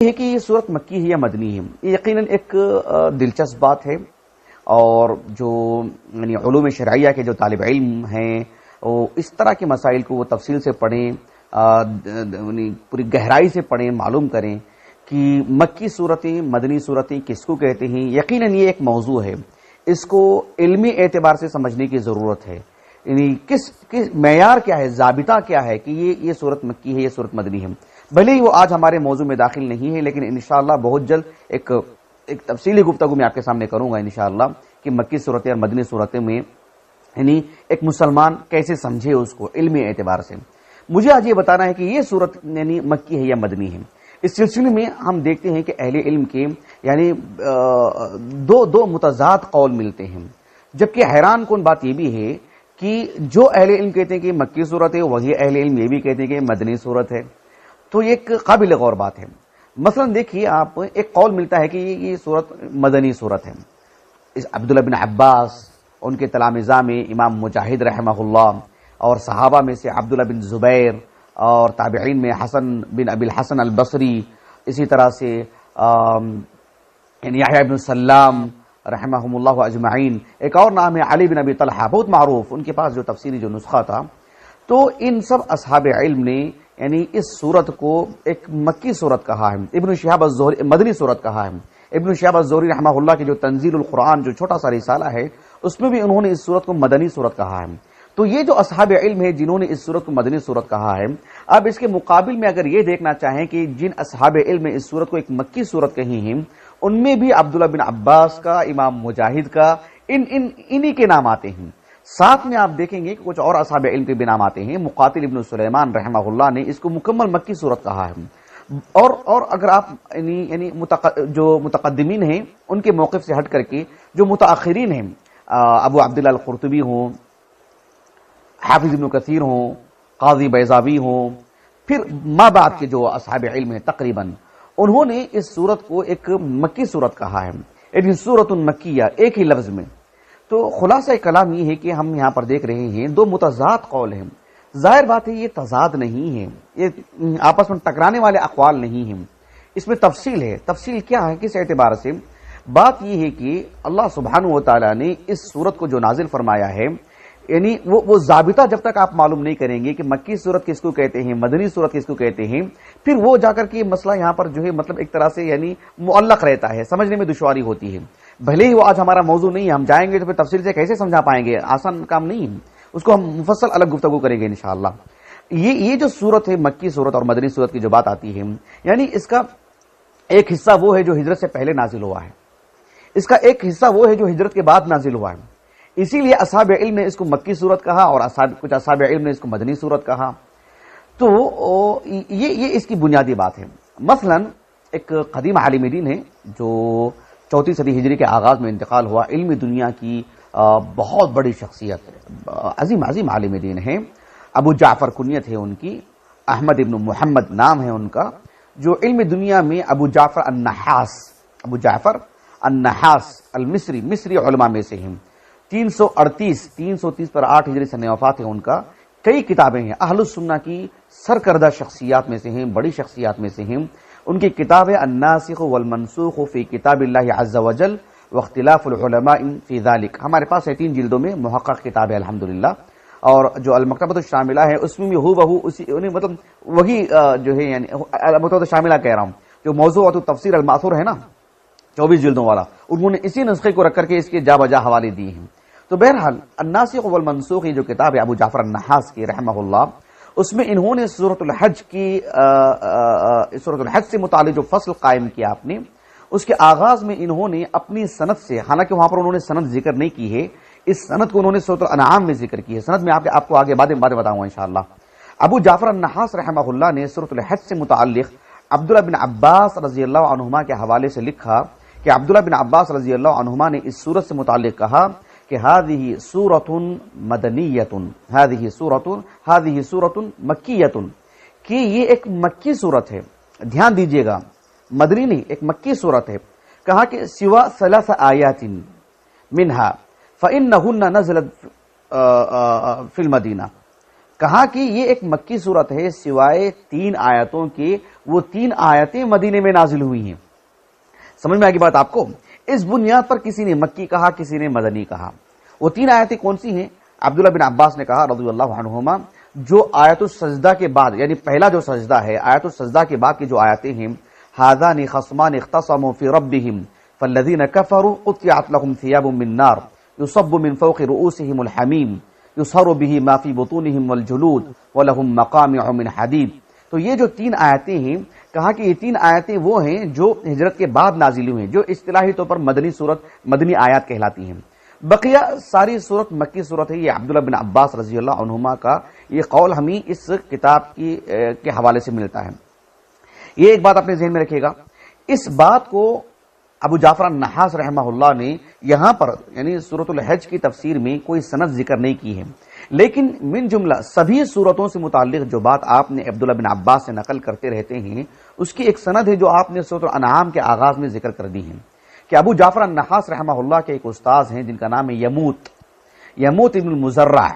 ہے کہ یہ صورت مکی ہے یا مدنی ہے، یہ یقیناً ایک دلچسپ بات ہے، اور جو یعنی علوم شرعیہ کے جو طالب علم ہیں وہ اس طرح کے مسائل کو وہ تفصیل سے پڑھیں، پوری گہرائی سے پڑھیں، معلوم کریں کہ مکی صورتیں مدنی صورتیں کس کو کہتے ہیں۔ یقیناً یہ ایک موضوع ہے، اس کو علمی اعتبار سے سمجھنے کی ضرورت ہے، یعنی کس معیار کیا ہے، ضابطہ کیا ہے کہ یہ صورت مکی ہے، یہ صورت مدنی ہے۔ بھلے ہی وہ آج ہمارے موضوع میں داخل نہیں ہے، لیکن انشاءاللہ بہت جلد ایک تفصیلی گفتگو میں آپ کے سامنے کروں گا انشاءاللہ کہ مکی صورتیں اور مدنی صورتیں میں یعنی ایک مسلمان کیسے سمجھے اس کو علمی اعتبار سے۔ مجھے آج یہ بتانا ہے کہ یہ صورت یعنی مکی ہے یا مدنی ہے۔ اس سلسلے میں ہم دیکھتے ہیں کہ اہل علم کے یعنی دو متضاد قول ملتے ہیں، جبکہ حیران کن بات یہ بھی ہے کہ جو اہل علم کہتے ہیں کہ مکی صورت ہے، وہی اہل علم یہ بھی کہتے ہیں کہ مدنی صورت ہے، تو یہ ایک قابل غور بات ہے۔ مثلا دیکھیے آپ، ایک قول ملتا ہے کہ یہ صورت مدنی صورت ہے۔ عبداللہ بن عباس، ان کے تلامذہ میں امام مجاہد رحمہ اللہ، اور صحابہ میں سے عبداللہ بن زبیر، اور تابعین میں حسن بن ابی الحسن البصری، اسی طرح سے یحییٰ بن سلام رحمہم اللہ اجمعین، ایک اور نام ہے علی بن ابی طلحہ، بہت معروف، ان کے پاس جو تفسیری جو نسخہ تھا۔ تو ان سب اصحاب علم نے یعنی اس صورت کو ایک مکی صورت کہا ہے، ابن شہاب الزہری مدنی صورت کہا ہے۔ ابن شہاب الزہری رحمہ اللہ کے جو تنزیل القرآن جو چھوٹا سا رسالہ ہے، اس میں بھی انہوں نے اس صورت کو مدنی صورت کہا ہے۔ تو یہ جو اصحاب علم ہے جنہوں نے اس صورت کو مدنی صورت کہا ہے، اب اس کے مقابل میں اگر یہ دیکھنا چاہیں کہ جن اصحاب علم نے اس صورت کو ایک مکی صورت کہی ہے، ان میں بھی عبداللہ بن عباس کا، امام مجاہد کا، انہی کے نام آتے ہیں۔ ساتھ میں آپ دیکھیں گے کہ کچھ اور اصحاب علم کے بھی نام آتے ہیں۔ مقاتل ابن سلیمان رحمہ اللہ نے اس کو مکمل مکی صورت کہا ہے، اور اگر آپ یعنی جو متقدمین ہیں ان کے موقف سے ہٹ کر کے جو متاخرین ہیں، ابو عبداللہ القرطبی ہوں، حافظ ابن کثیر ہوں، قاضی بیضاوی ہوں، پھر ما بعد کے جو اصحاب علم ہیں تقریباً، انہوں نے اس صورت کو ایک مکی صورت کہا ہے، یعنی صورت مکیہ، ایک ہی لفظ میں۔ تو خلاصہ کلام یہ ہے کہ ہم یہاں پر دیکھ رہے ہیں دو متضاد قول ہیں۔ ظاہر بات ہے یہ تضاد نہیں ہے، یہ آپس میں ٹکرانے والے اقوال نہیں ہیں، اس میں تفصیل ہے۔ تفصیل کیا ہے، کس اعتبار سے؟ بات یہ ہے کہ اللہ سبحانہ و تعالیٰ نے اس صورت کو جو نازل فرمایا ہے، یعنی وہ ضابطہ جب تک آپ معلوم نہیں کریں گے کہ مکی صورت کس کو کہتے ہیں، مدنی صورت کس کو کہتے ہیں، پھر وہ جا کر کے مسئلہ یہاں پر جو ہے مطلب ایک طرح سے یعنی معلق رہتا ہے، سمجھنے میں دشواری ہوتی ہے۔ بھلے ہی وہ آج ہمارا موضوع نہیں ہے، ہم جائیں گے تو پھر تفصیل سے کیسے سمجھا پائیں گے، آسان کام نہیں ہے، اس کو ہم مفصل الگ گفتگو کریں گے انشاءاللہ۔ یہ جو صورت ہے مکی صورت اور مدنی صورت کی جو بات آتی ہے، یعنی اس کا ایک حصہ وہ ہے جو ہجرت سے پہلے نازل ہوا ہے، اس کا ایک حصہ وہ ہے جو ہجرت کے بعد نازل ہوا ہے، اسی لیے اصحاب علم نے اس کو مکی صورت کہا اور کچھ اصحاب علم نے اس کو مدنی صورت کہا۔ تو یہ اس کی بنیادی بات ہے۔ مثلا ایک قدیم عالم دین ہے جو 4 صدی ہجری کے آغاز میں انتقال ہوا، علمی دنیا کی بہت بڑی شخصیت، عظیم عالم دین ہے، ابو جعفر کنیت ہے ان کی، احمد ابن محمد نام ہے ان کا، جو علم دنیا میں ابو جعفر النحاس المصری، مصری علماء میں سے ہیں۔ 330 پر 8 ہجری سن وفات ہے ان کا۔ کئی کتابیں ہیں، اہل السنہ کی سرکردہ شخصیات میں سے ہیں، بڑی شخصیات میں سے ہیں۔ ان کی کتاب ہے الناسخ والمنسوخ فی کتاب اللہ عز وجل واختلاف العلماء فی ذلک، ہمارے پاس ہے 3 جلدوں میں محقق کتاب ہے الحمدللہ۔ اور جو المکتبۃ الشاملہ ہے اس میں بھی بہو اسی مطلب وہی جو ہے یعنی المکتبۃ الشاملہ کہہ رہا ہوں، جو موضوعات التفسیر الماثور ہے نا 24 جلدوں والا، انہوں نے اسی نسخے کو رکھ کر کے اس کے جا بجا حوالے دیے ہیں۔ تو بہرحال الناسخ والمنسوخ جو کتاب ہے ابو جعفر النحاس کی رحمہ اللہ، اس میں انہوں نے سورۃ الحج سے متعلق جو فصل قائم کیا آپ نے، اس کے آغاز میں انہوں نے اپنی سند سے، حالانکہ وہاں پر انہوں نے سند ذکر نہیں کی ہے، اس سند کو انہوں نے سورۃ الانعام میں ذکر کی ہے، سند میں آپ کو آگے بعد بتاؤں گا انشاءاللہ۔ ابو جعفر النحاس رحمہ اللہ نے سورۃ الحج سے متعلق عبداللہ بن عباس رضی اللہ عنہما کے حوالے سے لکھا کہ عبداللہ بن عباس رضی اللہ عنہما نے اس سورت سے متعلق کہا کہ هذه سورة مدنیۃ، هذه سورة مکیۃ، کہ یہ ایک مکی صورت ہے، دھیان دیجئے گا، مدنی نہیں، ایک مکی صورت ہے۔ کہا کہ سوا 3 آیات منها فإنهن نزلت فی المدینہ، کہا کہ یہ ایک مکی صورت ہے سوائے 3 آیتوں کے، وہ 3 آیتیں مدینے میں نازل ہوئی ہیں۔ سمجھ میں آگی بات آپ کو؟ اس بنیاد پر کسی نے مکی کہا، کسی نے مدنی کہا۔ وہ 3 آیتیں کون سی ہیں؟ عبداللہ بن عباس نے کہا رضی اللہ عنہما، جو آیت السجدہ کے بعد، یعنی پہلا جو سجدہ ہے، آیت السجدہ کے بعد کی جو آیتیں ہیں، ھذان خصمان اختصموا فی ربہم فالذین کفروا قطعت لهم ثیاب من نار یصب من فوق رؤوسہم الحمیم یصہر به ما فی بطونہم والجلود ولہم مقامع من حدید۔ تو یہ جو 3 آیتیں ہیں، کہا کہ یہ 3 آیتیں وہ ہیں جو ہجرت کے بعد نازل ہوئی ہیں، جو اصطلاحی طور پر مدنی صورت، مدنی آیات کہلاتی ہیں۔ بقیہ ساری صورت مکی صورت ہے۔ یہ عبداللہ بن عباس رضی اللہ عنہما کا یہ قول ہمیں اس کتاب کے حوالے سے ملتا ہے۔ یہ ایک بات اپنے ذہن میں رکھیے گا، اس بات کو ابو جعفر النحاس رحمہ اللہ نے یہاں پر یعنی سورۃ الحج کی تفسیر میں کوئی سند ذکر نہیں کی ہے، لیکن من جملہ سبھی صورتوں سے متعلق جو بات آپ نے عبداللہ بن عباس سے نقل کرتے رہتے ہیں، اس کی ایک سند ہے جو آپ نے سورۃ الانعام کے آغاز میں ذکر کر دی ہے، کہ ابو جعفر النحاس رحمہ اللہ کے ایک استاذ ہیں جن کا نام ہے یموت ابن المزرع،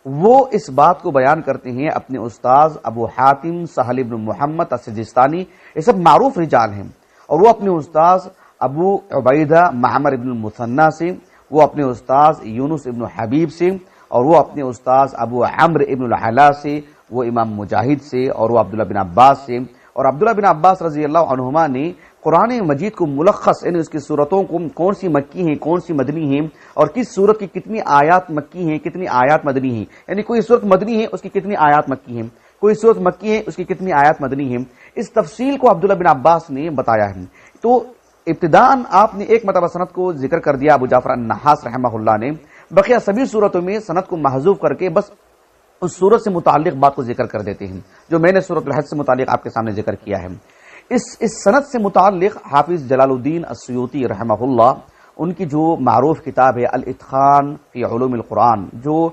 وہ اس بات کو بیان کرتے ہیں اپنے استاذ ابو حاتم سہل ابن محمد السجستانی، یہ سب معروف رجال ہیں، اور وہ اپنے استاذ ابو عبیدہ معمر ابن المثنى سے، وہ اپنے استاذ یونس ابن حبیب سے، اور وہ اپنے استاذ ابو عمرو ابن العلا سے، وہ امام مجاہد سے، اور وہ عبداللہ بن عباس سے۔ اور عبداللہ بن عباس رضی اللہ عنہما نے قرآن مجید کو ملخص یعنی اس کی صورتوں کو کون سی مکی ہیں، کون سی مدنی ہیں، اور کس صورت کی کتنی آیات مکی ہیں، کتنی آیات مدنی ہیں، یعنی کوئی صورت مدنی ہے اس کی کتنی آیات مکی ہیں، کوئی صورت مکی ہے اس کی کتنی آیات مدنی ہیں، اس تفصیل کو عبداللہ بن عباس نے بتایا ہے۔ تو ابتداءً آپ نے ایک مرتبہ سند کو ذکر کر دیا ابو جعفر النحاس رحمہ اللہ نے، بقیہ سبھی صورتوں میں سند کو محذوف کر کے بس اس صورت سے متعلق بات کو ذکر کر دیتے ہیں، جو میں نے سورۃ الحج سے متعلق آپ کے سامنے ذکر کیا ہے۔ اس سند سے متعلق حافظ جلال الدین السیوطی رحمہ اللہ، ان کی جو معروف کتاب ہے الاتقان فی علوم القرآن، جو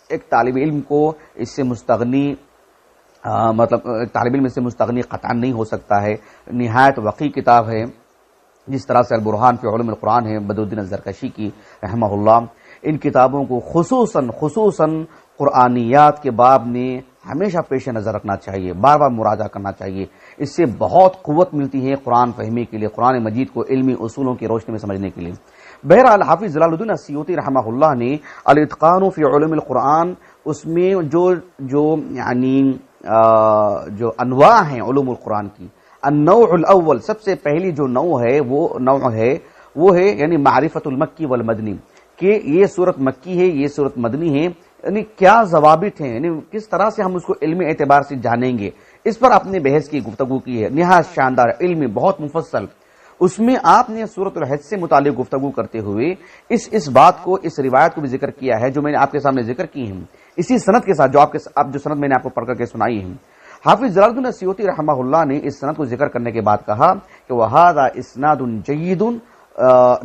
ایک طالب علم کو اس سے مستغنی مطلب طالب علم سے مستغنی قطعا نہیں ہو سکتا ہے، نہایت وقی کتاب ہے، جس طرح سے البرہان فی علوم القرآن ہے بدرالدین الزرکشی کی رحمہ اللہ۔ ان کتابوں کو خصوصاً قرآنیات کے باب نے ہمیشہ پیش نظر رکھنا چاہیے، بار بار مراجعہ کرنا چاہیے، اس سے بہت قوت ملتی ہے قرآن فہمی کے لیے، قرآن مجید کو علمی اصولوں کی روشنی میں سمجھنے کے لیے۔ بہرحال حافظ جلال الدین السیوطی رحمہ اللہ نے الاتقان فی علوم القرآن، اس میں جو انواع ہیں علوم القرآن کی، النوع الاول، سب سے پہلی جو نوع ہے یعنی معرفت المکی والمدنی، کہ یہ صورت مکی ہے، یہ صورت مدنی ہے، یعنی کیا ضوابط ہیں، یعنی کس طرح سے ہم اس کو علمی اعتبار سے جانیں گے، اس پر آپ نے بحث کی، گفتگو کی ہے، نہایت شاندار علمی، بہت مفصل۔ اس میں آپ نے سورۃ الحج سے متعلق گفتگو کرتے ہوئے اس بات کو، اس روایت کو بھی ذکر کیا ہے جو میں نے آپ کے سامنے ذکر کی ہے، اسی سند کے ساتھ جو سند میں نے آپ کو پڑھ کر کے سنائی ہے۔ حافظ جلال الدین السیوطی رحمہ اللہ نے اس سند کو ذکر کرنے کے بعد کہا کہ وَهَذَا إِسْنَادٌ جَيِّدٌ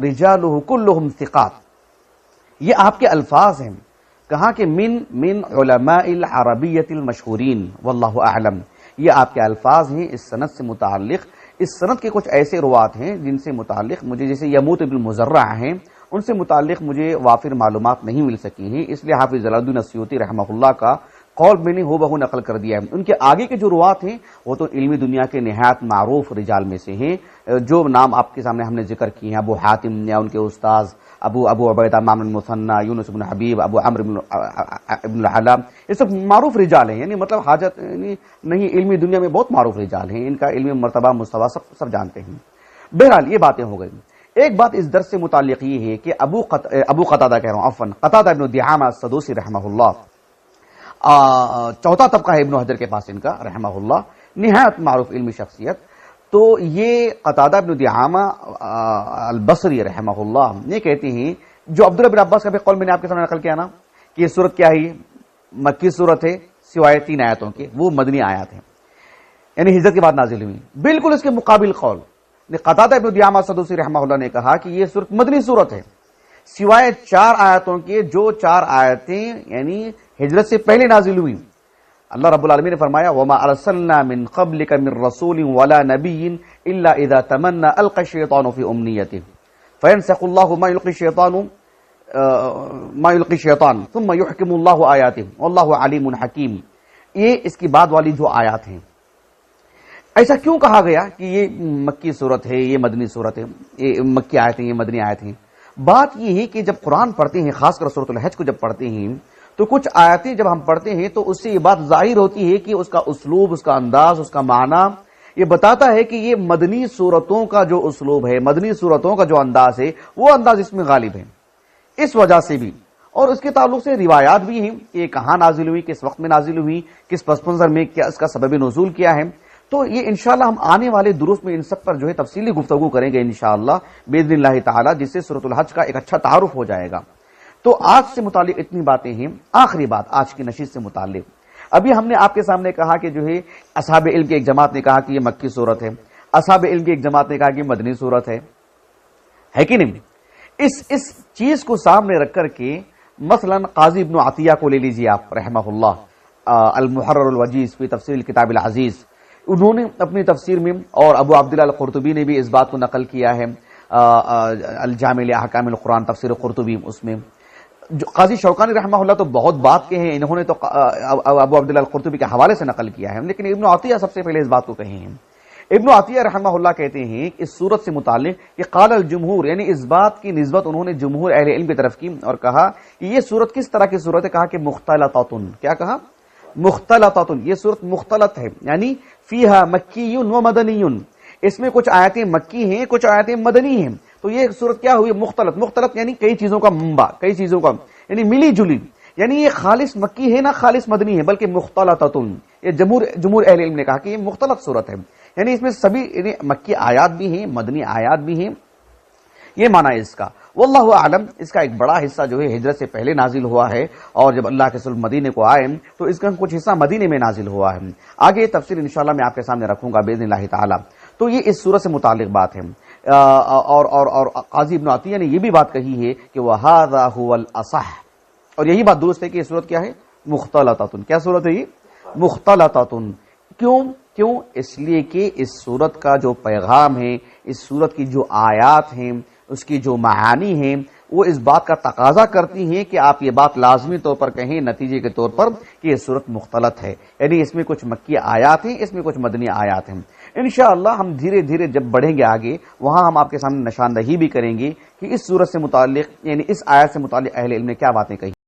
رِجَالُهُ كُلُّهُمْ ثِقَاتٌ، یہ آپ کے الفاظ ہیں، کہا کہ من علماء العربیت المشہورین واللہ اعلم، یہ آپ کے الفاظ ہیں اس سند سے متعلق۔ اس سند کے کچھ ایسے روات ہیں جن سے متعلق مجھے، جیسے یموت ابن المزرع ہیں، ان سے متعلق مجھے وافر معلومات نہیں مل سکی ہیں، اس لیے حافظ جلال الدین السیوطی رحمہ اللہ کا قول میں نے ہو بہو نقل کر دیا ہے۔ ان کے آگے کے جو روات ہیں وہ تو علمی دنیا کے نہایت معروف رجال میں سے ہیں، جو نام آپ کے سامنے ہم نے ذکر کیے ہیں، ابو حاتم یا ان کے استاذ ابو عبیدہ معمر المثنى، یونس بن حبیب، ابو عمرو ابن العلا، یہ سب معروف رجال ہیں، یعنی مطلب حاجت نہیں، علمی دنیا میں بہت معروف رجال ہیں، ان کا علمی مرتبہ مستویٰ سب جانتے ہیں۔ بہرحال یہ باتیں ہو گئی۔ ایک بات اس درس سے متعلق یہ ہے کہ ابو قتادہ کہہ رہا ہوں، قتادہ ابن دعامہ السدوسی رحمہ اللہ، چوتھا طبقہ ہے ابن حجر کے پاس ان کا رحمہ اللہ، نہایت معروف علمی شخصیت۔ تو یہ قتادہ ابن دعامہ البصری رحمہ اللہ یہ کہتے ہیں، جو عبداللہ بن عباس کا بھی قول میں نے آپ کے سامنے نقل کیا نا، کہ یہ صورت کیا ہے، مکی صورت ہے سوائے 3 آیتوں کے، وہ مدنی آیات ہیں، یعنی ہجرت کے بعد نازل ہوئی۔ بالکل اس کے مقابل قول قتادہ ابن دعامہ السدوسی رحمہ اللہ نے کہا کہ یہ صورت مدنی صورت ہے سوائے 4 آیتوں کے، جو 4 آیتیں یعنی ہجرت سے پہلے نازل ہوئی۔ اللہ رب العالمین نے فرمایا وَمَا أَرْسَلْنَا مِن قَبْلِكَ مِن رَّسُولٍ وَلَا نَبِيٍّ إِلَّا إِذَا تَمَنَّى أَلْقَى الشَّيْطَانُ فِي أُمْنِيَّتِهِ فَيَنسَخُ اللَّهُ مَا يُلْقِي الشَّيْطَانُ ما یلقی شیطان ثم یحکم اللہ آیاتہ واللہ علیم حکیم، یہ اس کی بعد والی جو آیات ہیں. ایسا کیوں کہا گیا کہ یہ مکی صورت ہے، یہ مدنی صورت ہے، یہ مکی آیت ہیں، یہ مدنی آیت ہیں؟ بات یہ ہے کہ جب قرآن پڑھتے ہیں، خاص کر سورۃ الحج کو جب پڑھتے ہیں، تو کچھ آیتیں جب ہم پڑھتے ہیں تو اس سے یہ بات ظاہر ہوتی ہے کہ اس کا اسلوب، اس کا انداز، اس کا معنی یہ بتاتا ہے کہ یہ مدنی صورتوں کا جو اسلوب ہے، مدنی صورتوں کا جو انداز ہے، وہ انداز اس میں غالب ہے. اس وجہ سے بھی اور اس کے تعلق سے روایات بھی ہیں کہ یہ کہاں نازل ہوئی، کس وقت میں نازل ہوئی، کس پس منظر میں، کیا اس کا سبب نزول کیا ہے. تو یہ انشاءاللہ ہم آنے والے دروس میں ان سب پر جو ہے تفصیلی گفتگو کریں گے انشاءاللہ باذن اللہ تعالی، جس سے سورۃ الحج کا ایک اچھا تعارف ہو جائے گا. تو آج سے متعلق اتنی باتیں ہیں. آخری بات آج کی نشست سے متعلق، ابھی ہم نے آپ کے سامنے کہا کہ جو ہے اصحاب علم کی ایک جماعت نے کہا کہ یہ مکی صورت ہے، اصحاب علم کی ایک جماعت نے کہا کہ مدنی صورت ہے کہ نہیں؟ اس چیز کو سامنے رکھ کر کے مثلا قاضی ابن عطیہ کو لے لیجیے آپ رحمہ اللہ، المحرر الوجیز فی تفسیر الکتاب العزیز، انہوں نے اپنی تفسیر میں، اور ابو عبداللہ القرطبی نے بھی اس بات کو نقل کیا ہے الجامع لاحکام القرآن تفسیر قرطبی، اس میں جو قاضی شوکانی رحمہ اللہ تو بہت بات کے ہیں، انہوں نے تو ابو عبداللہ القرطبی کے حوالے سے نقل کیا ہے، لیکن ابن عطیہ سب سے پہلے اس بات کو کہے ہیں. ابن عطیہ رحمہ اللہ کہتے ہیں کہ اس صورت سے متعلق کہ قال الجمہور، یعنی اس بات کی نسبت انہوں نے جمہور اہل علم کی طرف کی اور کہا کہ یہ صورت کس طرح کی صورت ہے؟ کہا کہ مختلطۃ. کیا کہا؟ مختلطۃ. یہ صورت مختلط ہے، یعنی فیہا مکی و مدنی، اس میں کچھ آیتیں مکی ہیں، کچھ آیتیں مدنی ہیں. تو یہ صورت کیا ہوئی؟ مختلط. مختلط یعنی کئی چیزوں کا منبع، کئی چیزوں کا یعنی ملی جلی، یعنی یہ خالص مکی ہے نہ خالص مدنی ہے بلکہ مختلطۃ. یہ جمہور اہل علم نے کہا کہ یہ مختلط صورت ہے، یعنی اس میں سبھی یعنی مکی آیات بھی ہیں، مدنی آیات بھی ہیں، یہ معنی ہے اس کا. واللہ اعلم. اس کا ایک بڑا حصہ جو ہے ہجرت سے پہلے نازل ہوا ہے، اور جب اللہ کے رسول مدینے کو آئے تو اس کا کچھ حصہ مدینے میں نازل ہوا ہے. آگے تفسیر انشاءاللہ میں آپ کے سامنے رکھوں گا باذن اللہ تعالی. تو یہ اس سورت سے متعلق بات ہے. اور قاضی ابن عطیہ نے یہ بھی بات کہی ہے کہ وَهَذَا هُوَ الْأَصَحُ، اور یہی بات درست ہے کہ یہ صورت کیا ہے؟ مختلطۃ. کیا صورت ہے یہ؟ مختلطۃ. کیوں؟ اس لیے کہ اس صورت کا جو پیغام ہے، اس صورت کی جو آیات ہیں، اس کی جو معانی ہیں، وہ اس بات کا تقاضا کرتی ہیں کہ آپ یہ بات لازمی طور پر کہیں نتیجے کے طور پر کہ یہ صورت مختلط ہے، یعنی اس میں کچھ مکی آیات ہیں، اس میں کچھ مدنی آیات ہیں. انشاءاللہ ہم دھیرے دھیرے جب بڑھیں گے آگے، وہاں ہم آپ کے سامنے نشاندہی بھی کریں گے کہ اس صورت سے متعلق یعنی اس آیت سے متعلق اہل علم نے کیا باتیں کہی.